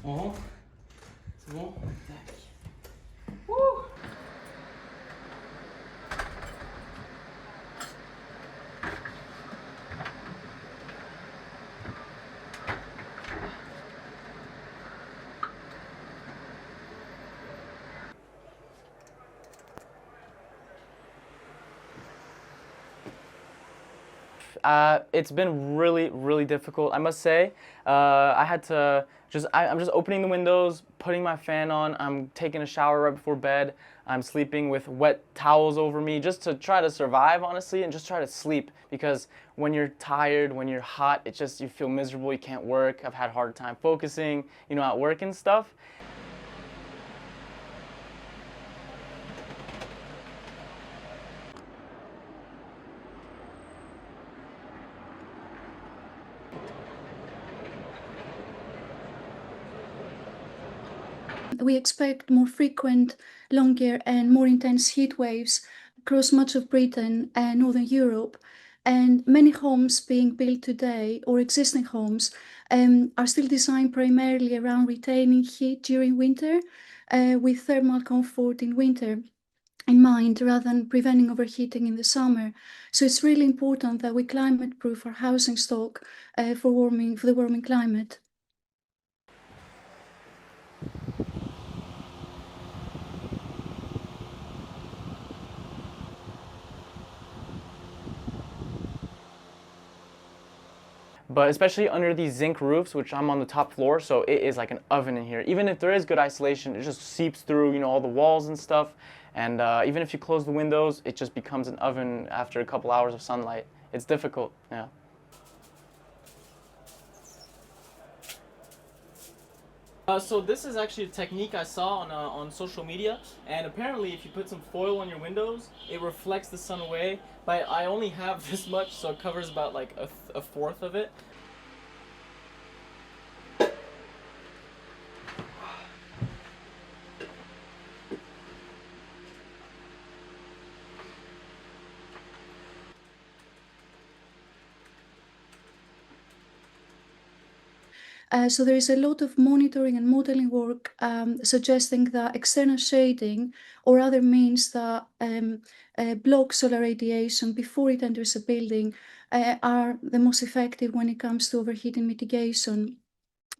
Oh, c'est bon. Tac. Wouh! It's been really difficult, I must say. I had to I'm just opening the windows, putting my fan on, I'm taking a shower right before bed, I'm sleeping with wet towels over me just to try to survive, honestly, and just try to sleep, because when you're tired, when you're hot, it's just, you feel miserable, you can't work. I've had a hard time focusing, at work and stuff. We expect more frequent, longer, and more intense heat waves across much of Britain and Northern Europe. And many homes being built today, or existing homes, are still designed primarily around retaining heat during winter, with thermal comfort in winter in mind rather than preventing overheating in the summer. So it's really important that we climate proof our housing stock for the warming climate. But especially under these zinc roofs, which I'm on the top floor, so it is like an oven in here. Even if there is good isolation, it just seeps through, all the walls and stuff. And even if you close the windows, it just becomes an oven after a couple hours of sunlight. It's difficult, yeah. So this is actually a technique I saw on social media, and apparently if you put some foil on your windows, it reflects the sun away. But I only have this much, so it covers about like a fourth of it. So there is a lot of monitoring and modeling work suggesting that external shading or other means that block solar radiation before it enters a building are the most effective when it comes to overheating mitigation.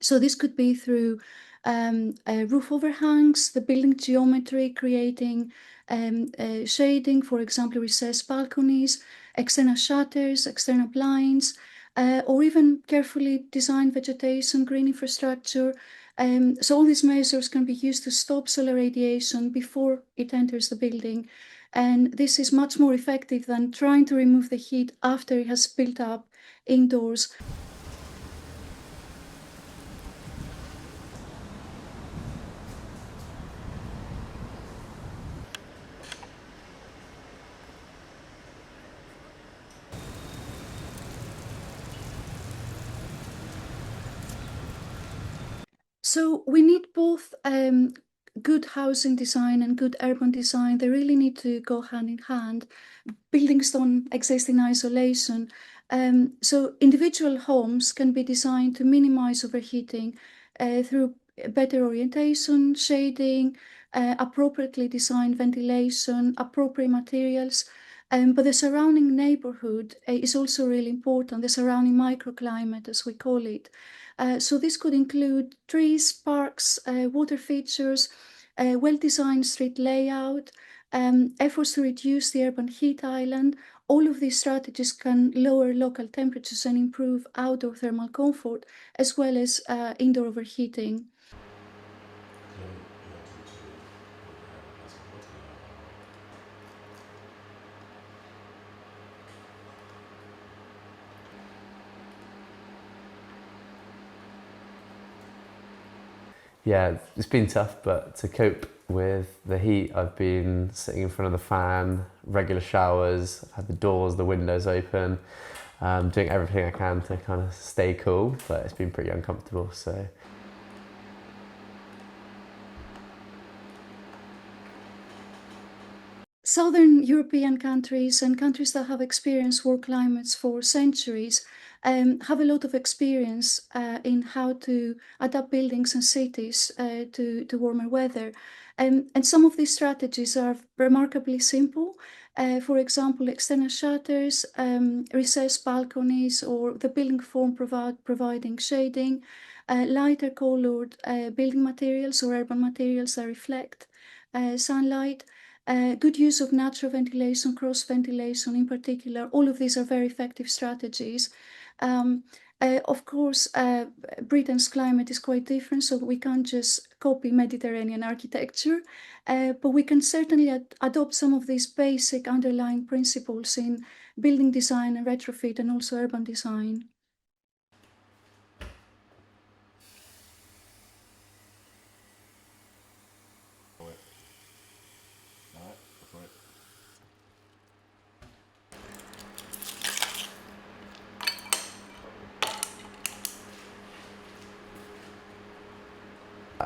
So this could be through roof overhangs, the building geometry, creating shading, for example, recessed balconies, external shutters, external blinds, or even carefully designed vegetation, green infrastructure. So all these measures can be used to stop solar radiation before it enters the building. And this is much more effective than trying to remove the heat after it has built up indoors. So we need both good housing design and good urban design. They really need to go hand in hand. Buildings don't exist in isolation. So individual homes can be designed to minimize overheating through better orientation, shading, appropriately designed ventilation, appropriate materials. But the surrounding neighborhood is also really important, the surrounding microclimate, as we call it. So this could include trees, parks, water features, well-designed street layout, efforts to reduce the urban heat island. All of these strategies can lower local temperatures and improve outdoor thermal comfort, as well as indoor overheating. Yeah, it's been tough, but to cope with the heat, I've been sitting in front of the fan, regular showers, I've had the doors, the windows open, doing everything I can to kind of stay cool, but it's been pretty uncomfortable, so. Southern European countries and countries that have experienced warm climates for centuries have a lot of experience in how to adapt buildings and cities to warmer weather. And some of these strategies are remarkably simple. For example, external shutters, recessed balconies, or the building form providing shading, lighter colored building materials or urban materials that reflect sunlight, good use of natural ventilation, cross ventilation in particular. All of these are very effective strategies. Of course, Britain's climate is quite different, so we can't just copy Mediterranean architecture, but we can certainly adopt some of these basic underlying principles in building design and retrofit and also urban design.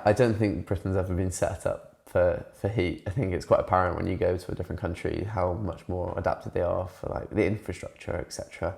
I don't think Britain's ever been set up for heat. I think it's quite apparent when you go to a different country how much more adapted they are for like the infrastructure, etc.